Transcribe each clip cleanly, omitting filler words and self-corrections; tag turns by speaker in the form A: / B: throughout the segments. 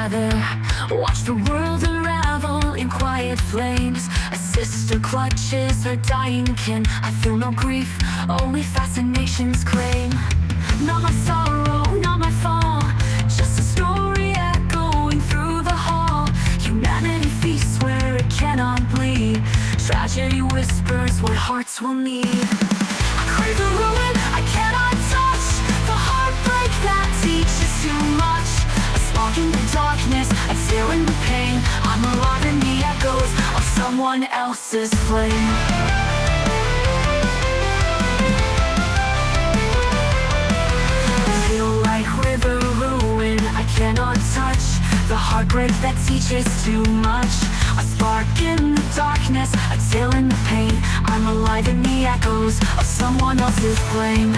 A: gather, watch the world unravel in quiet flames. A sister clutches her dying kin. I feel no grief, only fascination's claim. Not my sorrow, not my fall, just a story echoing through the hall. Humanity feasts where it cannot bleed. Tragedy whispers what hearts will need. I crave the ruin I cannot touch, the heartbreak that teaches too much. A spark in the darkness, a tear in the pain. I'm alive in the echoes of someone else's flame. Cannot touch the heartbreak that teaches too much. A spark in the darkness, a tale in the pain. I'm alive in the echoes of someone else's flame.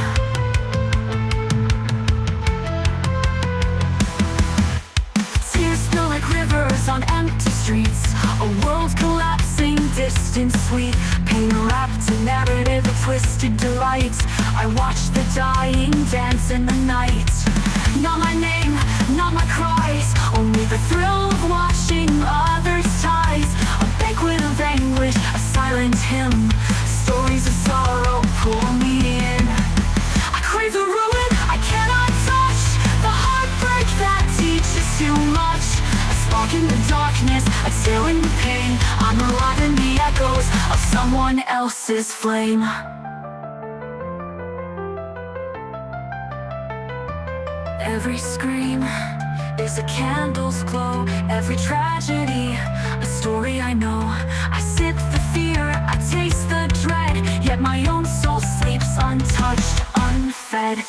A: Tears spill like rivers on empty streets. A world collapsing, distant sweet. Pain wrapped in narrative of twisted delight. I watch the dying dance in the night. Not my name, not my cries, only the thrill of watching others' ties. A banquet of anguish, a silent hymn. Stories of sorrow pull me in. I crave the ruin I cannot touch, the heartbreak that teaches too much. A spark in the darkness, a tale in the pain. I'm alive in the echoes of someone else's flame. Every scream is a candle's glow. Every tragedy, a story I know. I sip the fear, I taste the dread, yet my own soul sleeps untouched, unfed.